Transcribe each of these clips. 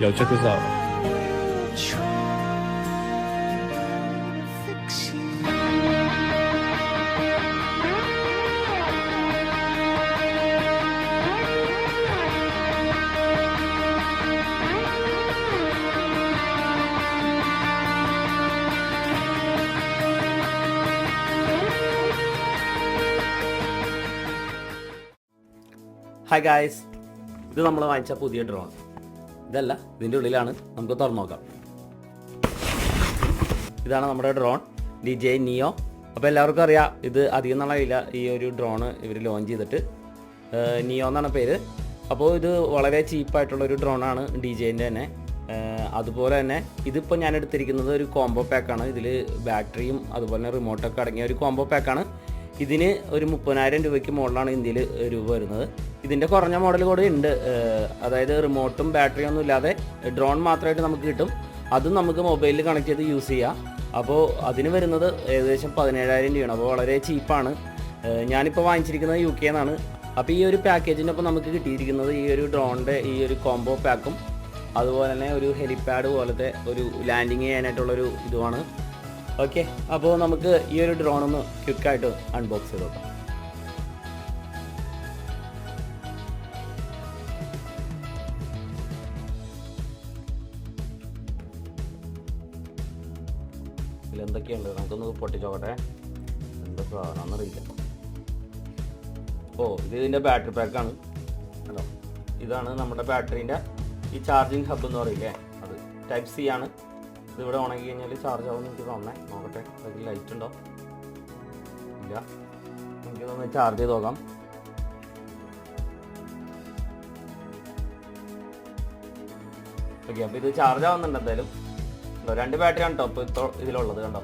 Yo, check this out. Hi guys, ഇത് നമ്മൾ വാങ്ങിച്ച പുതിയ ഡ്രോൺ. ഇതല്ല, ഇതിൻ്റെ ഉള്ളിലാണ്. നമുക്ക് തുറന്നു നോക്കാം. ഇതാണ് നമ്മുടെ ഡ്രോൺ DJI Neo. അപ്പോൾ എല്ലാവർക്കും അറിയാം, ഇത് അധികം നാളായില്ല ഈ ഒരു ഡ്രോണ് ഇവർ ലോഞ്ച് ചെയ്തിട്ട്. നിയോ എന്നാണ് പേര്. അപ്പോൾ ഇത് വളരെ ചീപ്പായിട്ടുള്ളൊരു ഡ്രോണാണ് DJIൻ്റെ തന്നെ. അതുപോലെ തന്നെ ഇതിപ്പോൾ ഞാൻ എടുത്തിരിക്കുന്നത് ഒരു കോംബോ പാക്കാണ്. ഇതിൽ ബാറ്ററിയും അതുപോലെ തന്നെ റിമോട്ടൊക്കെ അടങ്ങിയ ഒരു കോംബോ പാക്കാണ്. ഇതിന് ഒരു 30,000 രൂപയ്ക്ക് മുകളിലാണ് ഇന്ത്യയിൽ രൂപ വരുന്നത്. ഇതിൻ്റെ കുറഞ്ഞ മോഡൽ കൂടെ ഉണ്ട്. അതായത് റിമോട്ടും ബാറ്ററിയും ഒന്നും ഇല്ലാതെ ഡ്രോൺ മാത്രമായിട്ട് നമുക്ക് കിട്ടും. അതും നമുക്ക് മൊബൈലിൽ കണക്ട് ചെയ്ത് യൂസ് ചെയ്യാം. അപ്പോൾ അതിന് വരുന്നത് ഏകദേശം 17,000 രൂപയാണ്. അപ്പോൾ വളരെ ചീപ്പാണ്. ഞാനിപ്പോൾ വാങ്ങിച്ചിരിക്കുന്നത് UK എന്നാണ്. അപ്പോൾ ഈ ഒരു പാക്കേജിൻ്റെ ഒപ്പം നമുക്ക് കിട്ടിയിരിക്കുന്നത് ഈ ഒരു ഡ്രോണിൻ്റെ ഈ ഒരു കോംബോ പാക്കും അതുപോലെ തന്നെ ഒരു ഹെലിപാഡ് പോലത്തെ ഒരു ലാൻഡിങ് ചെയ്യാനായിട്ടുള്ളൊരു ഇതുമാണ്. ഓക്കെ, അപ്പോൾ നമുക്ക് ഈ ഒരു ഡ്രോൺ ഒന്ന് ക്വിക്കായിട്ട് അൺബോക്സ് ചെയ്ത് നോക്കാം. ഇതിലെന്തൊക്കെയുണ്ട് നമുക്കൊന്ന് പൊട്ടിച്ചോക്കട്ടെ. എന്താ സാധനമെന്നറിയില്ല. ഇത് ഇതിൻ്റെ ബാറ്ററി പാക്കാണ്. ഹലോ, ഇതാണ് നമ്മുടെ ബാറ്ററീൻ്റെ ഈ ചാർജിങ് ഹബ്ബ് എന്ന് പറയില്ലേ, അത് ടൈപ്പ് C ആണ്. ഇതിവിടെ ഉണങ്ങി കഴിഞ്ഞാൽ ചാർജ് ആവുമെന്ന് എനിക്ക് തോന്നണേ. നോക്കട്ടെ, അതിൽ ലൈറ്റ് ഉണ്ടോ? ഇല്ല. എനിക്കിതൊന്ന് ചാർജ് ചെയ്ത് നോക്കാം. ഓക്കെ, അപ്പോൾ ഇത് ചാർജ് ആവുന്നുണ്ട് എന്തായാലും. ഉണ്ടോ, 2 ബാറ്ററിയാണ് കേട്ടോ ഇപ്പോൾ ഇതിലുള്ളത്. കണ്ടോ,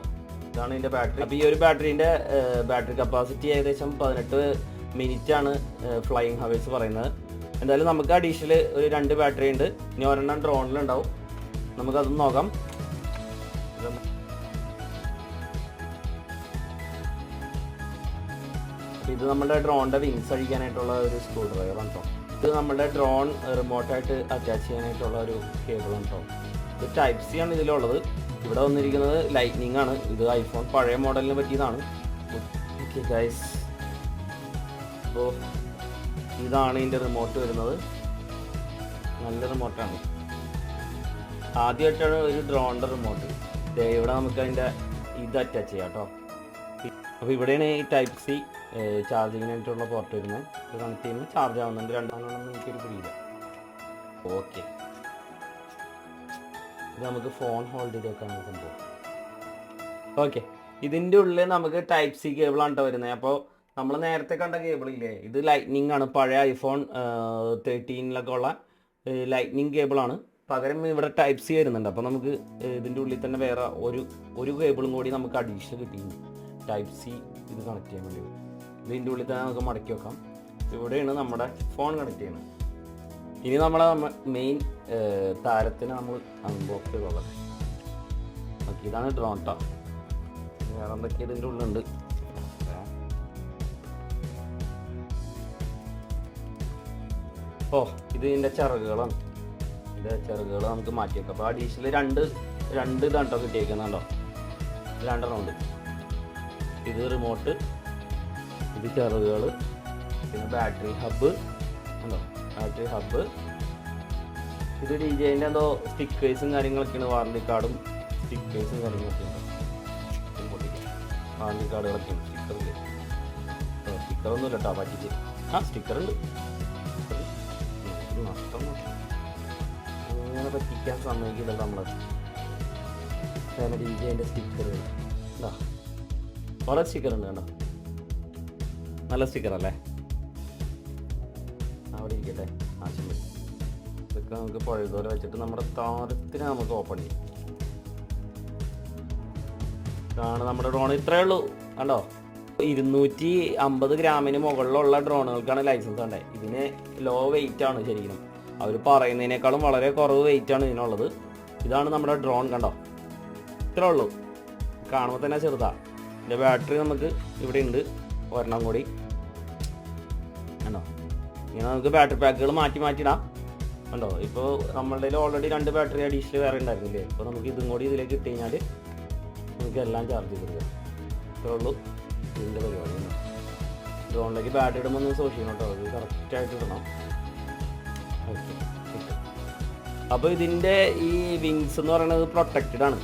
ഇതാണ് ഇതിൻ്റെ ബാറ്ററി. അപ്പോൾ ഈ ഒരു ബാറ്ററീൻ്റെ ബാറ്ററി കപ്പാസിറ്റി ഏകദേശം 18 മിനിറ്റാണ് ഫ്ലൈയിങ് ഹവേഴ്സ് പറയുന്നത്. എന്തായാലും നമുക്ക് അഡീഷണൽ ഒരു 2 ബാറ്ററി ഉണ്ട്. ഇനി ഒരെണ്ണം ഡ്രോണിലുണ്ടാവും. നമുക്കതൊന്ന് നോക്കാം. ഇത് നമ്മുടെ ഡ്രോണിൻ്റെ വിങ്സ് അഴിക്കാനായിട്ടുള്ള ഒരു സ്ക്രൂ ഡ്രൈവറാണ് കേട്ടോ. ഇത് നമ്മുടെ ഡ്രോൺ റിമോട്ടായിട്ട് അറ്റാച്ച് ചെയ്യാനായിട്ടുള്ള ഒരു കേബിളാണ് കേട്ടോ. ഇത് ടൈപ്പ് C ആണ് ഇതിലുള്ളത്. ഇവിടെ വന്നിരിക്കുന്നത് ലൈറ്റ്നിങ് ആണ്. ഇത് ഐഫോൺ പഴയ മോഡലിന് പറ്റിയതാണ്. ഓക്കെ ഗൈസ്, അപ്പോൾ ഇതാണ് ഇതിൻ്റെ റിമോട്ട് വരുന്നത്. നല്ല റിമോട്ടാണ്. ആദ്യമായിട്ടാണ് ഒരു ഡ്രോണിൻ്റെ റിമോട്ട്. ഇവിടെ നമുക്ക് അതിൻ്റെ ഇത് അറ്റാച്ച് ചെയ്യാം കേട്ടോ. അപ്പോൾ ഇവിടെയാണ് ഈ ടൈപ്പ് C ചാർജിങ്ങിനായിട്ടുള്ള പോർട്ട് വരുന്നത്. ഇത് കണക്ട് ചെയ്യുമ്പോൾ ചാർജ് ആവുന്നുണ്ട്. രണ്ടാണെന്ന് എനിക്കൊരു പിടിയില്ല. ഓക്കെ, ഇത് നമുക്ക് ഫോൺ ഹോൾഡ് ചെയ്ത് വെക്കാനുള്ള സംഭവം. ഓക്കെ, ഇതിൻ്റെ ഉള്ളിൽ നമുക്ക് ടൈപ്പ് C കേബിളാണ് കേട്ടോ വരുന്നത്. അപ്പോൾ നമ്മൾ നേരത്തെ കണ്ട കേബിളില്ലേ, ഇത് ലൈറ്റ്നിങ് ആണ്. പഴയ ഐഫോൺ 13 ഉള്ള ലൈറ്റ്നിങ് കേബിളാണ്. പകരം ഇവിടെ ടൈപ്പ് C വരുന്നുണ്ട്. അപ്പോൾ നമുക്ക് ഇതിൻ്റെ ഉള്ളിൽ തന്നെ വേറെ ഒരു കേബിളും കൂടി നമുക്ക് അഡീഷണൽ കിട്ടിയിട്ടുണ്ട്. ടൈപ്പ് C ഇത് കണക്ട് ചെയ്യാൻ വേണ്ടി ഇതിൻ്റെ ഉള്ളിൽ തന്നെ നമുക്ക് മടക്കി വെക്കാം. ഇവിടെയാണ് നമ്മുടെ ഫോൺ കണക്ട് ചെയ്യുന്നത്. ഇനി നമ്മളെ മെയിൻ താരത്തിന് നമ്മൾ അൺബോക്സ് ചെയ്തോളാം. ഓക്കെ, ഇതാണ് ഡ്രോൺ കേട്ടോ. വേറെ എന്തൊക്കെ ഇതിൻ്റെ ഉള്ളിലുണ്ട്. ഇത് ഇതിൻ്റെ ചിറകുകളാണ്. ഇതിൻ്റെ ചിറകുകൾ നമുക്ക് മാറ്റി വെക്കാം. അപ്പോൾ അഡീഷണൽ രണ്ട് ഇതാണ് കേട്ടോ കിട്ടിയേക്കുന്നുണ്ടോ. ഇത് 2 ഉണ്ട്. ഇത് റിമോട്ട്, ഇത് ചിറകുകൾ, പിന്നെ ബാറ്ററി ഹബ്ബ് ഉണ്ടോ, ബാറ്ററി ഹബ്ബ്. ഇത് DJIൻ്റെ എന്തോ സ്റ്റിക്കേഴ്സും കാര്യങ്ങളൊക്കെയാണ്. വാറണ്ടി കാർഡും സ്റ്റിക്കേഴ്സും കാര്യങ്ങളൊക്കെ ഉണ്ട്. വാറണ്ടി കാർഡുകളൊക്കെയാണ്. സ്റ്റിക്കറൊന്നും ഇല്ല കേട്ടോ, പറ്റിച്ച്. സ്റ്റിക്കറുണ്ട്. നഷ്ടം അങ്ങനെ പറ്റിക്കാൻ സമ്മതിക്കില്ലല്ലോ നമ്മൾ. DJIൻ്റെ സ്റ്റിക്കറുകൾ എന്താ, കുറേ സ്റ്റിക്കറുണ്ട് കേട്ടോ. നല്ല സ്റ്റിക്കറല്ലേ. അവിടെ ഇരിക്കട്ടെ. ആശം വരും. ഇതൊക്കെ നമുക്ക് പഴയതുപോലെ വെച്ചിട്ട് നമ്മുടെ താരത്തിന് നമുക്ക് ഓപ്പൺ ചെയ്യും. ഇതാണ് നമ്മുടെ ഡ്രോൺ. ഇത്രയേ ഉള്ളൂ കണ്ടോ. 250 ഗ്രാമിന് മുകളിലുള്ള ഡ്രോണുകൾക്കാണ് ലൈസൻസ് വേണ്ടത്. ഇതിന് ലോ വെയിറ്റ് ആണ് ശരിക്കും. അവർ പറയുന്നതിനേക്കാളും വളരെ കുറവ് വെയിറ്റ് ആണ് ഇതിനുള്ളത്. ഇതാണ് നമ്മുടെ ഡ്രോൺ കണ്ടോ. ഇത്രേ ഉള്ളൂ. കാണുമ്പോൾ തന്നെ ചെറുതാ. ഇതിൻ്റെ ബാറ്ററി നമുക്ക് ഇവിടെ ഉണ്ട് ഒരെണ്ണം കൂടി കണ്ടോ. ഇങ്ങനെ നമുക്ക് ബാറ്ററി പാക്കുകൾ മാറ്റിയിടാം. ഉണ്ടോ? ഇപ്പോൾ നമ്മളുടെ ഓൾറെഡി 2 ബാറ്ററി അഡീഷണൽ വേറെ ഉണ്ടായിരുന്നില്ലേ? അപ്പോൾ നമുക്ക് ഇതും കൂടി ഇതിലേക്ക് ഇട്ട് കഴിഞ്ഞാൽ നമുക്ക് എല്ലാം ചാർജ് ചെയ്തെടുക്കാം. ഇത്രേ ഉള്ളൂ ഇതിൻ്റെ പരിപാടി. ഡ്രോണിലേക്ക് ബാറ്ററി ഇടുമ്പോൾ ഒന്ന് സൂക്ഷിക്കണം കേട്ടോ, ഇത് കറക്റ്റായിട്ട് ഇടണം. ഓക്കെ, അപ്പോൾ ഇതിൻ്റെ ഈ വിങ്സ് എന്ന് പറയുന്നത് പ്രൊട്ടക്റ്റഡ് ആണ്.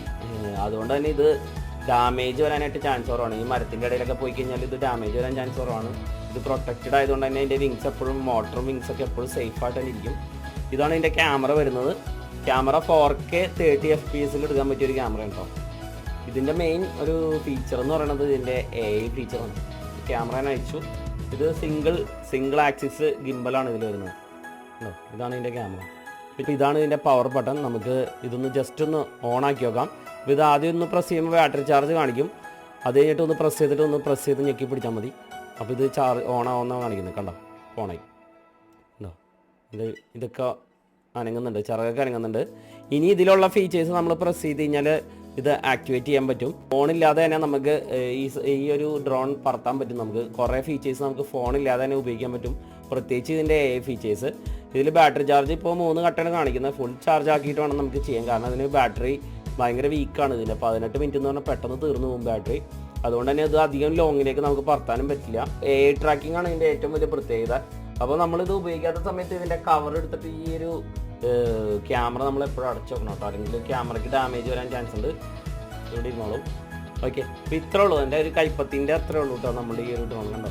അതുകൊണ്ട് തന്നെ ഇത് ഡാമേജ് വരാനായിട്ട് ചാൻസ് കുറവാണ്. ഈ മരത്തിൻ്റെ ഇടയിലൊക്കെ പോയി കഴിഞ്ഞാൽ ഇത് ഡാമേജ് വരാൻ ചാൻസ് കുറവാണ്. ഇത് പ്രൊട്ടക്റ്റഡ് ആയതുകൊണ്ട് തന്നെ ഇതിൻ്റെ വിങ്സ് എപ്പോഴും മോട്ടറും വിങ്സൊക്കെ എപ്പോഴും സേഫായിട്ട് തന്നെ ഇരിക്കും. ഇതാണ് ഇതിൻ്റെ ക്യാമറ വരുന്നത്. ക്യാമറ 4K 30 FPS എടുക്കാൻ പറ്റിയൊരു ക്യാമറ ഉണ്ടോ. ഇതിൻ്റെ മെയിൻ ഒരു ഫീച്ചർ എന്ന് പറയുന്നത് ഇതിൻ്റെ AI ഫീച്ചറാണ്. ക്യാമറ അയച്ചു. ഇത് സിംഗിൾ ആക്സിസ് ഗിംബലാണ് ഇതിൽ വരുന്നത്. ഇതാണ് ഇതിൻ്റെ ക്യാമറ. ഇപ്പോൾ ഇതാണ് ഇതിൻ്റെ പവർ ബട്ടൺ. നമുക്ക് ഇതൊന്ന് ജസ്റ്റ് ഒന്ന് ഓൺ ആക്കി നോക്കാം. അപ്പോൾ ഇത് ആദ്യം ഒന്ന് പ്രസ് ചെയ്യുമ്പോൾ ബാറ്ററി ചാർജ് കാണിക്കും. അത് കഴിഞ്ഞിട്ട് ഒന്ന് പ്രസ് ചെയ്ത് ഞെക്കി പിടിച്ചാൽ മതി. അപ്പോൾ ഇത് ഓണാവുന്ന കാണിക്കുന്നത് കണ്ടോ, ഓണായി ഉണ്ടോ. ഇതൊക്കെ അനങ്ങുന്നുണ്ട്, ചിറകൊക്കെ അനങ്ങുന്നുണ്ട്. ഇനി ഇതിലുള്ള ഫീച്ചേഴ്സ് നമ്മൾ പ്രസ് ചെയ്ത് കഴിഞ്ഞാൽ ഇത് ആക്ടിവേറ്റ് ചെയ്യാൻ പറ്റും. ഫോണില്ലാതെ തന്നെ നമുക്ക് ഈ ഒരു ഡ്രോൺ പറത്താൻ പറ്റും. നമുക്ക് കുറേ ഫീച്ചേഴ്സ് നമുക്ക് ഫോണില്ലാതെ തന്നെ ഉപയോഗിക്കാൻ പറ്റും. പ്രത്യേകിച്ച് ഇതിൻ്റെ AI ഫീച്ചേഴ്സ്. ഇതിൽ ബാറ്ററി ചാർജ് ഇപ്പോൾ 3 ഘട്ടമാണ് കാണിക്കുന്നത്. ഫുൾ ചാർജ് ആക്കിയിട്ട് വേണം നമുക്ക് ചെയ്യാൻ. കാരണം അതിന് ബാറ്ററി ഭയങ്കര വീക്കാണ്. ഇതിൻ്റെ 18 മിനിറ്റ് എന്ന് പറഞ്ഞാൽ പെട്ടെന്ന് തീർന്നു പോകും ബാറ്ററി. അതുകൊണ്ട് തന്നെ ഇത് അധികം ലോങ്ങിലേക്ക് നമുക്ക് പറത്താനും പറ്റില്ല. AI ട്രാക്കിംഗ് ആണ് ഇതിൻ്റെ ഏറ്റവും വലിയ പ്രത്യേകത. അപ്പോൾ നമ്മളിത് ഉപയോഗിക്കാത്ത സമയത്ത് ഇതിൻ്റെ കവർ എടുത്തിട്ട് ഈ ഒരു ക്യാമറ നമ്മൾ എപ്പോഴും അടച്ചു വെക്കണം കേട്ടോ, അല്ലെങ്കിൽ ക്യാമറയ്ക്ക് ഡാമേജ് വരാൻ ചാൻസ് ഉണ്ട്. ഇവിടെ ഇരുന്നോളും. ഓക്കെ, അപ്പോൾ ഇത്രേ ഉള്ളൂ. എൻ്റെ ഒരു കൈപ്പത്തിൻ്റെ അത്രേ ഉള്ളൂ കേട്ടോ നമ്മുടെ ഈ ഒരു ഡ്രോൺ കണ്ടോ.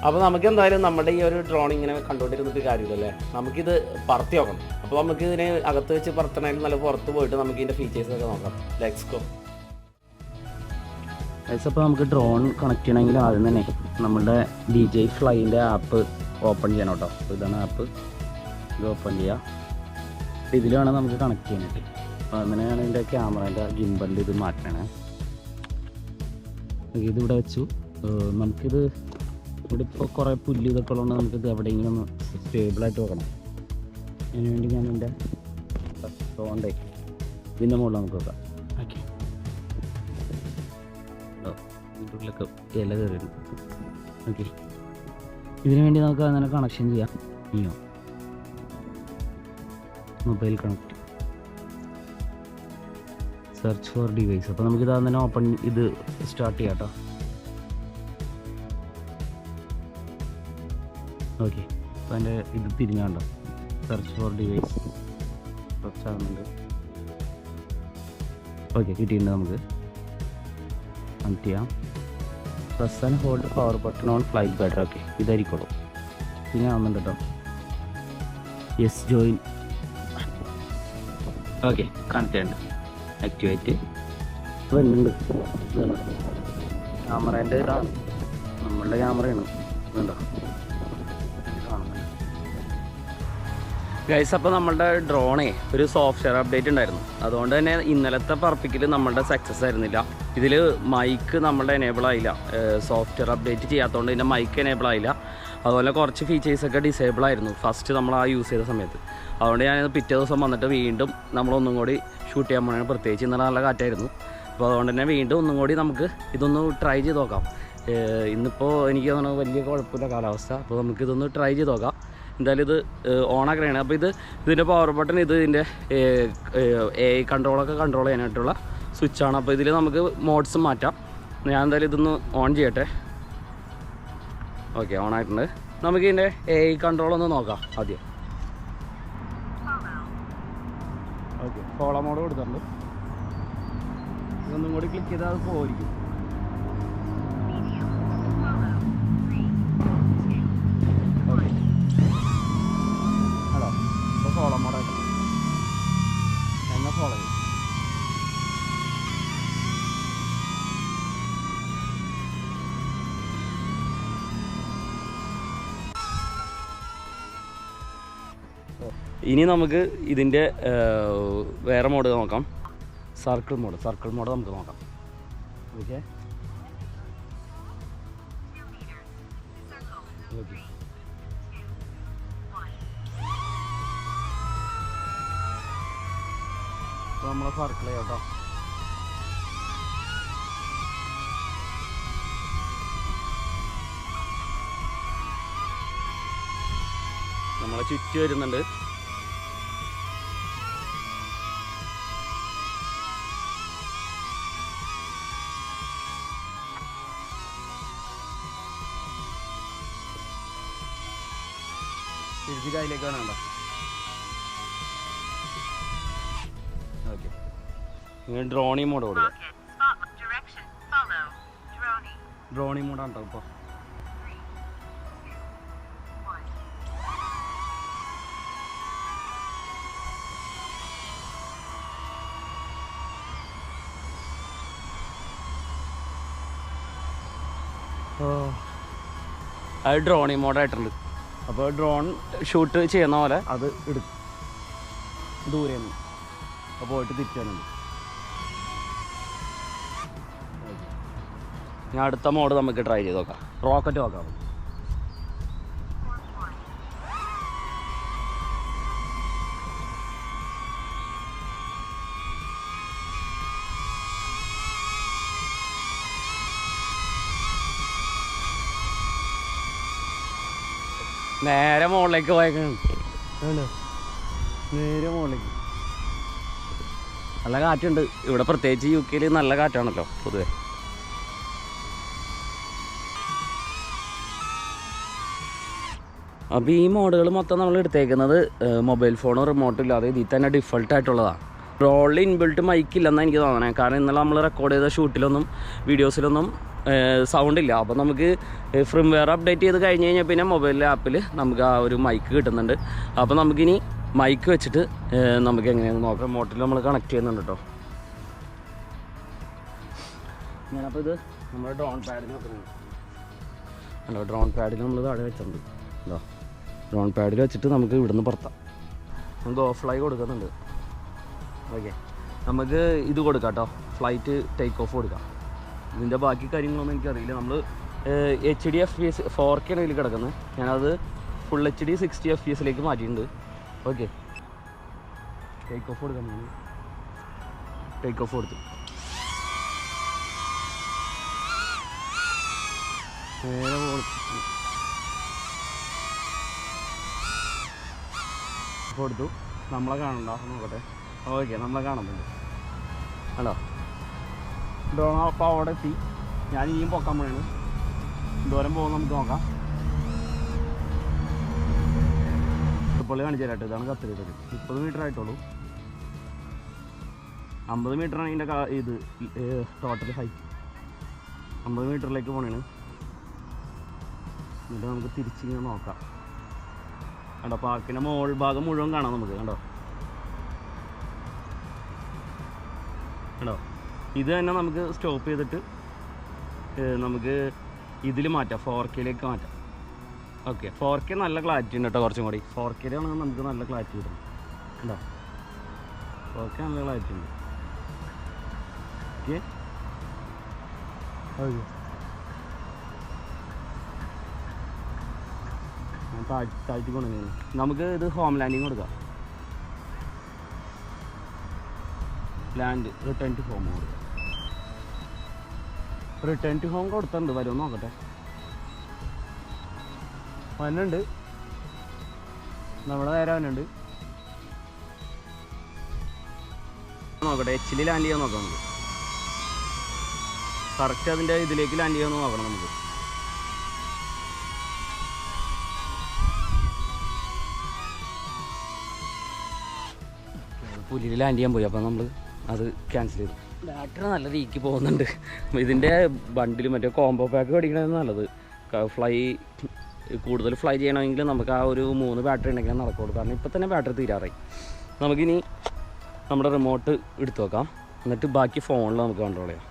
അപ്പോൾ നമുക്ക് എന്തായാലും നമ്മുടെ ഈ ഒരു ഡ്രോൺ ഇങ്ങനെ കണ്ടുകൊണ്ടിരുന്നിട്ട് കാര്യമില്ലല്ലേ, നമുക്കിത് പറത്തി നോക്കണം. അപ്പോൾ നമുക്ക് ഇതിനെ അകത്ത് വെച്ച് പറത്തണമെങ്കിൽ നല്ല പുറത്ത് പോയിട്ട് നമുക്ക് ഇതിൻ്റെ ഫീച്ചേഴ്സൊക്കെ നോക്കാം. Let's go. അപ്പോൾ നമുക്ക് ഡ്രോൺ കണക്ട് ചെയ്യണമെങ്കിൽ ആദ്യം തന്നെ നമ്മുടെ DJI Flyൻ്റെ ആപ്പ് ഓപ്പൺ ചെയ്യണം കേട്ടോ. അപ്പോൾ ഇതാണ് ആപ്പ്. ഇത് ഓപ്പൺ ചെയ്യുക. ഇതിൽ വേണം നമുക്ക് കണക്ട് ചെയ്യാനായിട്ട്. അപ്പോൾ അങ്ങനെയാണ് ഇതിൻ്റെ ക്യാമറേൻ്റെ ഗിംബലിൻ്റെ ഇത് മാറ്റണേ. ഇതിവിടെ വെച്ചു. നമുക്കിത് ഇവിടെ ഇപ്പോൾ കുറേ പുല്ല് ഇതൊക്കെ ഉള്ളതുകൊണ്ട് നമുക്കിത് എവിടെയെങ്കിലും ഒന്ന് സ്റ്റേബിളായിട്ട് വെക്കണം. അതിന് വേണ്ടി ഞാൻ എൻ്റെ ഡ്രോണിൻ്റെ ഇതിൻ്റെ മുകളിൽ നമുക്ക് വെക്കാം. ഓക്കെ, ഇതിലൊക്കെ ഇല കയറിയിരുന്നു. ഓക്കെ, ഇതിനു വേണ്ടി നമുക്ക് അങ്ങനെ കണക്ഷൻ ചെയ്യാം. Neo mobile connect, search for device. അപ്പോൾ നമുക്കിത് തന്നെ ഓപ്പൺ ഇത് സ്റ്റാർട്ട് ചെയ്യാം കേട്ടോ. ഓക്കെ, അപ്പോൾ അതിൻ്റെ ഇത് തിരിഞ്ഞാണ്ടോ, സെർച്ച് ഫോർ ഡിവൈസ് സെർച്ച് ആകുന്നുണ്ട്. ഓക്കെ, കിട്ടിയിട്ടുണ്ട്. നമുക്ക് കണക്ട് ചെയ്യാം. Press and hold power button on flight battery. Okay, ഇതായിരിക്കുള്ളൂ. പിന്നെ ആവുന്നുണ്ട് കേട്ടോ. Yes join. ഓക്കെ, കണക്ട് ചെയ്യണ്ട. ആക്ടിവേറ്റ് വരുന്നുണ്ട്. ക്യാമറേൻ്റെ ഇതാണ്, നമ്മളുടെ ക്യാമറയാണ്. ഇതുണ്ടോ ഗൈസ്. അപ്പോൾ നമ്മളുടെ ഡ്രോണേ ഒരു സോഫ്റ്റ്വെയർ അപ്ഡേറ്റ് ഉണ്ടായിരുന്നു. അതുകൊണ്ട് തന്നെ ഇന്നലത്തെ പറപ്പിക്കൽ നമ്മളുടെ സക്സസ് ആയിരുന്നില്ല. ഇതിൽ മൈക്ക് നമ്മളുടെ എനേബിൾ ആയില്ല. സോഫ്റ്റ്വെയർ അപ്ഡേറ്റ് ചെയ്യാത്തതുകൊണ്ട് ഇതിൻ്റെ മൈക്ക് എനേബിൾ ആയില്ല. അതുപോലെ കുറച്ച് ഫീച്ചേഴ്സൊക്കെ ഡിസേബിൾ ആയിരുന്നു ഫസ്റ്റ് നമ്മൾ യൂസ് ചെയ്ത സമയത്ത്. അതുകൊണ്ട് ഞാൻ പിറ്റേ ദിവസം വന്നിട്ട് വീണ്ടും നമ്മളൊന്നും കൂടി ഷൂട്ട് ചെയ്യാൻ പോകണം. പ്രത്യേകിച്ച് ഇന്നലെ നല്ല കാറ്റായിരുന്നു. അപ്പോൾ അതുകൊണ്ട് തന്നെ വീണ്ടും ഒന്നും കൂടി നമുക്ക് ഇതൊന്ന് ട്രൈ ചെയ്ത് നോക്കാം. ഇന്നിപ്പോൾ എനിക്ക് തോന്നുന്നു വലിയ കുഴപ്പമില്ല കാലാവസ്ഥ. അപ്പോൾ നമുക്കിതൊന്ന് ട്രൈ ചെയ്ത് നോക്കാം. എന്തായാലും ഇത് ഓണാക്കണേ. അപ്പോൾ ഇതിൻ്റെ പവർ ബട്ടൺ ഇതിൻ്റെ AI കൺട്രോളൊക്കെ കൺട്രോൾ ചെയ്യാനായിട്ടുള്ള സ്വിച്ചാണ്. അപ്പോൾ ഇതിൽ നമുക്ക് മോഡ്സ് മാറ്റാം. ഞാൻ എന്തായാലും ഇതൊന്ന് ഓൺ ചെയ്യട്ടെ. ഓക്കെ, ഓൺ ആയിട്ടുണ്ട്. നമുക്ക് ഇതിൻ്റെ AI കൺട്രോൾ ഒന്ന് നോക്കാം ആദ്യം. ഓക്കെ, ഫോളോ മോഡ് കൊടുത്തിട്ടുണ്ട്. ഇതൊന്നും കൂടി ക്ലിക്ക് ചെയ്താൽ അത് പോയിരിക്കും. ഹലോ, ഇപ്പോൾ ഫോളോ മോഡായിട്ട് എന്നെ ഫോളോ ചെയ്യും. ഇനി നമുക്ക് ഇതിൻ്റെ വേറെ മോഡ് നോക്കാം. സർക്കിൾ മോഡ് നമുക്ക് നോക്കാം. ഓക്കെ, അപ്പോൾ നമ്മൾ സർക്കിൾ ചെയ്യാം കേട്ടോ. നമ്മളെ ചുറ്റി വരുന്നുണ്ട്. തിരിച്ച് കയ്യിലേക്ക് വേണോ? ഓക്കെ, നിങ്ങൾ ഡ്രോണി മോഡ് കൊടുക്കുക. ഡ്രോണി മോഡാണ് കേട്ടോ ഇപ്പോൾ. അത് ഡ്രോണി മോഡായിട്ടുണ്ട്. അപ്പോൾ ഡ്രോൺ ഷൂട്ട് ചെയ്യുന്ന പോലെ അത് എടുക്കും ദൂരെ നിന്ന്. അപ്പോൾ പോയിട്ട് തിരിച്ചാനുണ്ട്. ഞാൻ അടുത്ത മോഡ് നമുക്ക് ട്രൈ ചെയ്ത് നോക്കാം. റോക്കറ്റ് നോക്കാം. നേരെ മുകളിലേക്ക് പോയേക്കാണ്. നേരെ മുകളിലേക്ക്. നല്ല കാറ്റുണ്ട് ഇവിടെ, പ്രത്യേകിച്ച് UK നല്ല കാറ്റാണല്ലോ പൊതുവെ. അപ്പോൾ ഈ മോഡുകൾ മൊത്തം നമ്മൾ എടുത്തേക്കുന്നത് മൊബൈൽ ഫോണോ റിമോട്ടും ഇല്ലാതെ ഇതിൽ തന്നെ ഡിഫോൾട്ട് ആയിട്ടുള്ളതാണ്. ഡ്രോണിൽ ഇൻബിൽട്ട് മൈക്ക് ഇല്ലെന്നാണ് എനിക്ക് തോന്നണേ. കാരണം ഇന്നലെ നമ്മൾ റെക്കോർഡ് ചെയ്ത ഷൂട്ടിലൊന്നും വീഡിയോസിലൊന്നും സൗണ്ട് ഇല്ല. അപ്പോൾ നമുക്ക് ഫ്രിംവെയർ അപ്ഡേറ്റ് ചെയ്ത് കഴിഞ്ഞ് കഴിഞ്ഞാൽ പിന്നെ മൊബൈൽ ആപ്പിൽ നമുക്ക് ആ ഒരു മൈക്ക് കിട്ടുന്നുണ്ട്. അപ്പോൾ നമുക്കിനി മൈക്ക് വെച്ചിട്ട് നമുക്ക് എങ്ങനെയാണെന്ന് നോക്കാം. റിമോട്ടിൽ നമ്മൾ കണക്ട് ചെയ്യുന്നുണ്ട് കേട്ടോ. ഞാനപ്പോൾ ഇത് നമ്മുടെ ഡ്രോൺ പാഡിൽ നോക്കുന്നുണ്ട്. അല്ലോ, ഡ്രോൺ പാഡിൽ നമ്മൾ താഴെ വെച്ചിട്ടുണ്ട്. അല്ലോ, ഡ്രോൺ പാഡിൽ വെച്ചിട്ട് നമുക്ക് ഇവിടുന്ന് പുറത്താം. നമുക്ക് ഓഫ് ഫ്ലൈ കൊടുക്കുന്നുണ്ട്. ഓക്കെ, നമുക്ക് ഇത് കൊടുക്കാം കേട്ടോ, ഫ്ലൈറ്റ് ടേക്ക് ഓഫ് കൊടുക്കാം. ഇതിൻ്റെ ബാക്കി കാര്യങ്ങളൊന്നും എനിക്കറിയില്ല. നമ്മൾ HD FPS 4K ആണ് ഇതിൽ കിടക്കുന്നത്. ഞാനത് ഫുൾ HD 60 FPS മാറ്റിയിട്ടുണ്ട്. ഓക്കെ, ടേക്ക് ഓഫ് കൊടുക്കാം. ടേക്ക് ഓഫ് കൊടുത്തു. കൊടുത്തു. നമ്മളെ കാണണ്ട, നോക്കട്ടെ. ഓക്കെ, നമ്മളെ കാണുന്നുണ്ട്. ഹലോ, ഡ്രോൺ അപ്പോൾ അവിടെ എത്തി. ഞാൻ ഇനിയും പൊക്കാൻ പോയാണ്. ദൂരം പോകുമ്പോൾ നമുക്ക് നോക്കാം. ഇപ്പോൾ കാണിച്ചു തരാട്ടോ. ഇതാണ് കത്തിരിട്ടത്. 30 മീറ്റർ ആയിട്ടുള്ളൂ. 50 മീറ്ററാണ് ഇതിൻ്റെ ഇത് ടോട്ടൽ ഹൈറ്റ്. 50 മീറ്ററിലേക്ക് പോണേണ്. എന്നിട്ട് നമുക്ക് തിരിച്ചിങ്ങനെ നോക്കാം. കണ്ടോ, പാർക്കിൻ്റെ മോൾ ഭാഗം മുഴുവൻ കാണാം നമുക്ക്. കണ്ടോ കണ്ടോ, ഇത് തന്നെ നമുക്ക് സ്റ്റോപ്പ് ചെയ്തിട്ട് നമുക്ക് ഇതിൽ മാറ്റാം, 4K മാറ്റാം. ഓക്കെ, 4K നല്ല ക്ലാരിറ്റി ഉണ്ട് കേട്ടോ. കുറച്ചും കൂടി 4K ആണെങ്കിൽ നമുക്ക് നല്ല ക്ലാരിറ്റി കിട്ടും. കണ്ടോ, 4K നല്ല ക്ലാരിറ്റി ഉണ്ട്. ഓക്കെ, താഴ്ത്തി കൊണ്ടുവന്നു. നമുക്ക് ഇത് ഹോം ലാൻഡിങ് കൊടുക്കാം. ലാൻഡ് റിട്ടേൺ ടു ഹോം കൊടുക്കാം. റിട്ടേൺ ടു ഹോം കൊടുത്തിട്ടുണ്ട്. വരുമെന്ന് നോക്കട്ടെ. വന്നുണ്ട്, നമ്മുടെ നേരെ വന്നുണ്ട്. നോക്കട്ടെ, HL ലാൻഡ് ചെയ്യാൻ നോക്കാം നമുക്ക്. കറക്റ്റ് അതിൻ്റെ ഇതിലേക്ക് ലാൻഡ് ചെയ്യാമെന്ന് നോക്കണം നമുക്ക്. പുലിയിൽ ലാൻഡ് ചെയ്യാൻ പോയി. അപ്പോൾ നമ്മൾ അത് ക്യാൻസൽ ചെയ്തു. ബാറ്ററി നല്ല രീതിക്ക് പോകുന്നുണ്ട്. ഇതിൻ്റെ ബണ്ടിൽ മറ്റേ കോംബോ പാക്ക് മേടിക്കണത് നല്ലത്. കൂടുതൽ ഫ്ലൈ ചെയ്യണമെങ്കിൽ നമുക്ക് ആ ഒരു 3 ബാറ്ററി ഉണ്ടെങ്കിൽ നടക്കുള്ളൂ. കാരണം ഇപ്പോൾ തന്നെ ബാറ്ററി തീരാറായി. നമുക്കിനി നമ്മുടെ റിമോട്ട് എടുത്തു വെക്കാം. എന്നിട്ട് ബാക്കി ഫോണിൽ നമുക്ക് കൺട്രോൾ ചെയ്യാം.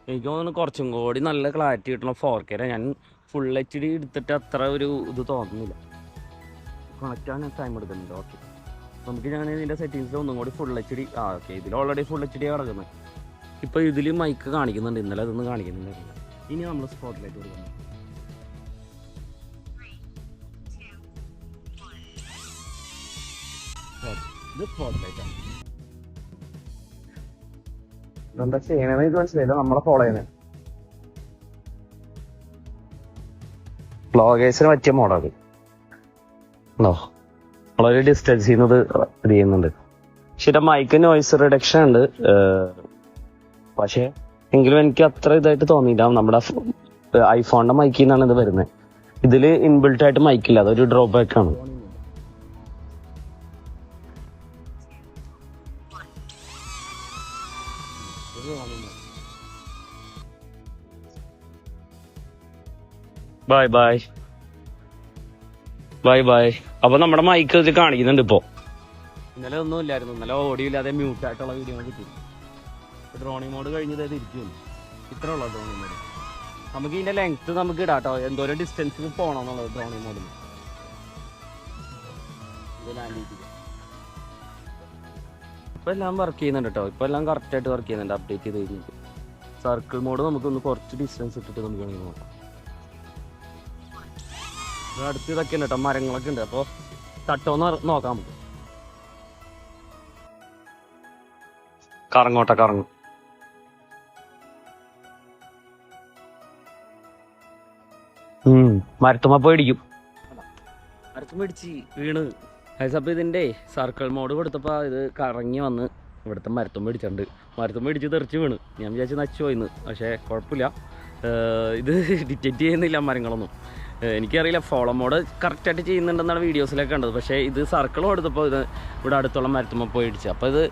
എനിക്ക് തോന്നുന്നു കുറച്ചും കൂടി നല്ല ക്ലാരിറ്റി കിട്ടണം 4K. ഞാൻ ഫുൾ HD എടുത്തിട്ട് അത്ര ഒരു ഇത് തോന്നുന്നില്ല. കണക്റ്റ് ആകാൻ ടൈം എടുക്കുന്നുണ്ട്. ഓക്കെ, നമുക്ക് ഞാൻ ഇതിൻ്റെ സെറ്റിങ്സിൽ ഒന്നും കൂടി ഫുൾ HD. ഓക്കെ, ഇതിൽ ഓൾറെഡി ഫുൾ HD കിടക്കുന്നത്. ഇപ്പോൾ ഇതിൽ മൈക്ക് കാണിക്കുന്നുണ്ട്, ഇന്നലെ അതൊന്നും കാണിക്കുന്നുണ്ടായിരുന്നില്ല. ഇനി നമ്മൾ സ്പോട്ട് ലൈറ്റ് കൊടുക്കണം. ഇത് സ്പോട്ട് ലൈറ്റാണ്. ഇതെന്താ ചെയ്യണമെന്ന് എനിക്ക് മനസ്സിലായില്ല. നമ്മളെ ഫോളോ ചെയ്യുന്നത് വ്ളോഗേഴ്സിന് പറ്റിയ മോഡാണ്. വളരെ ഡിസ്റ്റൻസ് ചെയ്യുന്നത് ഇത് ചെയ്യുന്നുണ്ട്. പക്ഷെ മൈക്ക് നോയ്സ് റിഡക്ഷൻ ഉണ്ട്. പക്ഷേ എങ്കിലും എനിക്ക് അത്ര ഇതായിട്ട് തോന്നിയില്ല. നമ്മുടെ ഐഫോണിന്റെ മൈക്കിൽ നിന്നാണ് ഇത് വരുന്നത്. ഇതിൽ ഇൻബിൽട്ട് ആയിട്ട് മൈക്കില്ല, അതൊരു ഡ്രോബാക്ക് ആണ്. Bye bye bye bye. അപ്പൊ നമ്മുടെ മൈക്ക് ഇത് കാണിക്കുന്നുണ്ട് ഇപ്പോ. ഇന്നലെ ഒന്നും ഇല്ലായിരുന്നു, ഇന്നലെ ഓഡിയോ ഇല്ലാതെ മ്യൂട്ട് ആയിട്ടുള്ള വീഡിയോ കിട്ടി. ഡ്രോണിങ് മോഡ് കഴിഞ്ഞത് ഇരിക്കും. ഇത്ര ഉള്ള ഡ്രോണിങ് മോഡ്. നമുക്ക് ഇതിന്റെ ലെങ്ത് നമുക്ക് ഇടാട്ടോ, എന്തോരം ഡിസ്റ്റൻസിൽ പോകണം എന്നുള്ളത് ഡ്രോണിങ് മോഡിൽ. ഇപ്പൊ എല്ലാം വർക്ക് ചെയ്യുന്നുണ്ട് കേട്ടോ, ഇപ്പൊ എല്ലാം കറക്റ്റ് ആയിട്ട് വർക്ക് ചെയ്യുന്നുണ്ട്. അപ്ഡേറ്റ് ചെയ്ത് കഴിഞ്ഞിട്ട് സർക്കിൾ മോഡ് നമുക്കൊന്ന് കുറച്ച് ഡിസ്റ്റൻസ് ഇട്ടിട്ട് നമുക്ക് വേണമെങ്കിൽ നോക്കാം. അടുത്ത് ഇതൊക്കെ ഉണ്ട് കേട്ടോ, മരങ്ങളൊക്കെ ഉണ്ട്. അപ്പോൾ തട്ടോന്ന് നോക്കാം നമുക്ക്. കറങ്ങോട്ടെ കറങ്ങും. മരത്തുമ്മ പോയി ഇടിക്കും. മരത്തുമ്മ ഇടിച്ച് വീണ്. അപ്പോൾ ഇതിൻ്റെ സർക്കിൾ മോഡ് കൊടുത്തപ്പോൾ ഇത് കറങ്ങി വന്ന് ഇവിടുത്തെ മരത്തുമ്മ ഇടിച്ചിട്ടുണ്ട്. മരത്തുമ്മ ഇടിച്ച് തെറിച്ച് വീണ്. ഞാൻ വിചാരിച്ച് നച്ചു പോയിന്ന്, പക്ഷേ കുഴപ്പമില്ല. ഇത് ഡിറ്റക്റ്റ് ചെയ്യുന്നില്ല മരങ്ങളൊന്നും. എനിക്കറിയില്ല, ഫോളോ മോഡ് കറക്റ്റായിട്ട് ചെയ്യുന്നുണ്ടെന്നാണ് വീഡിയോസിലൊക്കെ കണ്ടത്. പക്ഷേ ഇത് സർക്കിൾ കൊടുത്തപ്പോൾ ഇത് ഇവിടെ അടുത്തുള്ള മരത്തുമ്മ പോയി ഇടിച്ചു. അപ്പോൾ ഇത്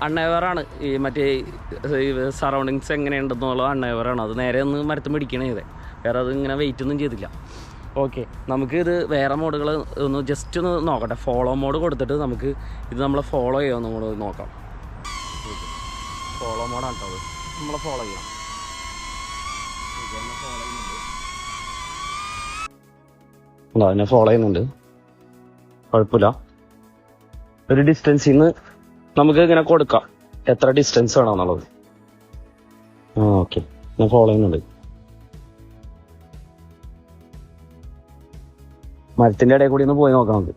അൺഎവറാണ്. ഈ മറ്റേ സറൗണ്ടിങ്സ് എങ്ങനെയുണ്ടെന്നുള്ളത് അൺഎവറാണ്. അത് നേരെ ഒന്ന് മരത്തുമ്മ ഇടിക്കണേ ചെയ്തേ, വേറെ അത് ഇങ്ങനെ വെയിറ്റ് ഒന്നും ചെയ്തില്ല. ഓക്കെ, നമുക്ക് ഇത് വേറെ മോഡുകൾ ഒന്ന് ജസ്റ്റ് ഒന്ന് നോക്കട്ടെ. ഫോളോ മോഡ് കൊടുത്തിട്ട് നമുക്ക് ഇത് നമ്മളെ ഫോളോ ചെയ്യുമോ നമ്മൾ നോക്കാം. ഫോളോ മോഡാണ് കേട്ടോ, അത് നമ്മളെ ഫോളോ ചെയ്യാം. അതിനെ ഫോളോ ചെയ്യുന്നുണ്ട്, കുഴപ്പമില്ല. ഒരു ഡിസ്റ്റൻസിൽ നിന്ന് നമുക്ക് ഇങ്ങനെ കൊടുക്കാം, എത്ര ഡിസ്റ്റൻസ് വേണമെന്നുള്ളത്. ഓക്കെ, ഞാൻ ഫോളോ ചെയ്യുന്നുണ്ട്. മരത്തിന്റെ ഇടയിൽ കൂടി ഒന്ന് പോയി നോക്കാം നമുക്ക്.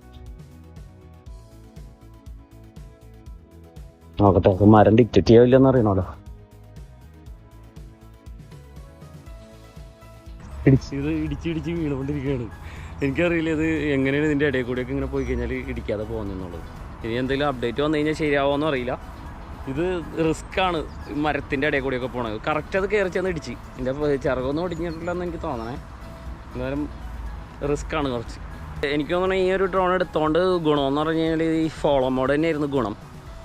നോക്കട്ടെ, അപ്പൊ മരം ഡിക്റ്റേറ്റ് ചെയ്യാവില്ലെന്ന് അറിയണല്ലോ. ഇടിച്ച് വീണുകൊണ്ടിരിക്കുകയാണ്. എനിക്കറിയില്ല ഇത് എങ്ങനെയാണ് ഇതിൻ്റെ ഇടയിൽ കൂടിയൊക്കെ ഇങ്ങനെ പോയി കഴിഞ്ഞാൽ ഇടിക്കാതെ പോകുന്നുള്ളത്. ഇനി എന്തെങ്കിലും അപ്ഡേറ്റ് വന്നു കഴിഞ്ഞാൽ ശരിയാവുമെന്ന് അറിയില്ല. ഇത് റിസ്ക്കാണ് മരത്തിൻ്റെ ഇടയിൽ കൂടിയൊക്കെ പോകണത്. കറക്റ്റ് അത് കയറി ചെന്ന് ഇടിച്ച് ഇതിൻ്റെ ചിറകൊന്നും ഒടിഞ്ഞിട്ടില്ലെന്ന് എനിക്ക് തോന്നണേ. എന്നാലും റിസ്ക്കാണ് കുറച്ച്. എനിക്ക് തോന്നണേ ഈ ഒരു ഡ്രോൺ എടുത്തോണ്ട് ഗുണമെന്ന് പറഞ്ഞു കഴിഞ്ഞാൽ ഈ ഫോളോ മോഡ് തന്നെയായിരുന്നു ഗുണം.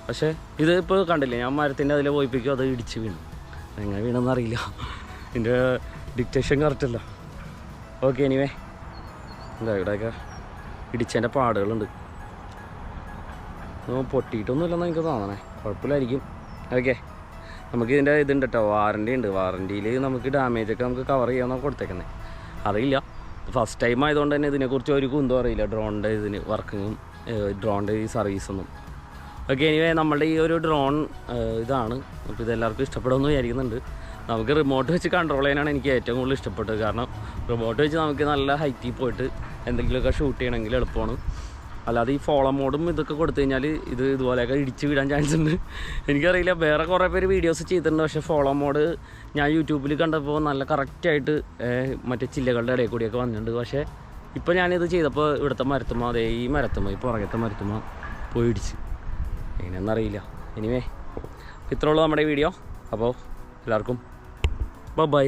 പക്ഷേ ഇത് ഇപ്പോൾ കണ്ടില്ലേ, ഞാൻ മരത്തിൻ്റെ അതിൽ പോയിപ്പിക്കും, അത് ഇടിച്ച് വീണു. എങ്ങനെ വീണെന്ന് അറിയില്ല, ഇതിൻ്റെ ഡിക്റ്റേഷൻ കറക്റ്റല്ല. ഓക്കെ, എനിവേ എന്താ ഇവിടെയൊക്കെ ഇടിച്ചതിൻ്റെ പാടുകളുണ്ട്. പൊട്ടിയിട്ടൊന്നുമില്ലെന്ന് എനിക്ക് തോന്നണേ, കുഴപ്പമില്ലായിരിക്കും. ഓക്കെ, നമുക്ക് ഇതിൻ്റെ ഇതുണ്ട് കേട്ടോ, വാറണ്ടി ഉണ്ട്. വാറണ്ടിയിൽ നമുക്ക് ഡാമേജൊക്കെ നമുക്ക് കവർ ചെയ്യാമെന്നൊക്കെ കൊടുത്തേക്കുന്നത്. അറിയില്ല, ഫസ്റ്റ് ടൈം ആയതുകൊണ്ട് തന്നെ ഇതിനെക്കുറിച്ച് ഒരു കുന്തം അറിയില്ല, ഡ്രോണിൻ്റെ ഇതിന് വർക്കിങ്ങും ഡ്രോണിൻ്റെ ഈ സർവീസൊന്നും. ഓക്കെ, എനിവേ നമ്മളുടെ ഈ ഒരു ഡ്രോൺ ഇതാണ്. അപ്പോൾ ഇതെല്ലാവർക്കും ഇഷ്ടപ്പെടുമെന്ന് വിചാരിക്കുന്നുണ്ട്. നമുക്ക് റിമോട്ട് വെച്ച് കൺട്രോൾ ചെയ്യാനാണ് എനിക്ക് ഏറ്റവും കൂടുതൽ ഇഷ്ടപ്പെട്ടത്. കാരണം റിമോട്ട് വെച്ച് നമുക്ക് നല്ല ഹൈറ്റിൽ പോയിട്ട് എന്തെങ്കിലുമൊക്കെ ഷൂട്ട് ചെയ്യണമെങ്കിൽ എളുപ്പമാണ്. അല്ലാതെ ഈ ഫോളോ മോഡും ഇതൊക്കെ കൊടുത്തു കഴിഞ്ഞാൽ ഇത് ഇതുപോലെയൊക്കെ ഇടിച്ച് വിടാൻ ചാൻസ് ഉണ്ട്. എനിക്കറിയില്ല, വേറെ കുറേ പേര് വീഡിയോസ് ചെയ്തിട്ടുണ്ട്. പക്ഷേ ഫോളോ മോഡ് ഞാൻ യൂട്യൂബിൽ കണ്ടപ്പോൾ നല്ല കറക്റ്റായിട്ട് മറ്റേ ചില്ലകളുടെ ഇടയിൽ കൂടിയൊക്കെ വന്നിട്ടുണ്ട്. പക്ഷേ ഇപ്പോൾ ഞാനിത് ചെയ്തപ്പോൾ ഇവിടുത്തെ മരത്തുമ്മ, അതേ ഈ മരത്തുമ്മ, ഈ പുറകത്തെ മരത്തുമ്മ പോയി ഇടിച്ച്. എങ്ങനെയാണെന്നറിയില്ല. എനിവേ ഇത്രയുള്ളൂ നമ്മുടെ വീഡിയോ. അപ്പോൾ എല്ലാവർക്കും ബൈ.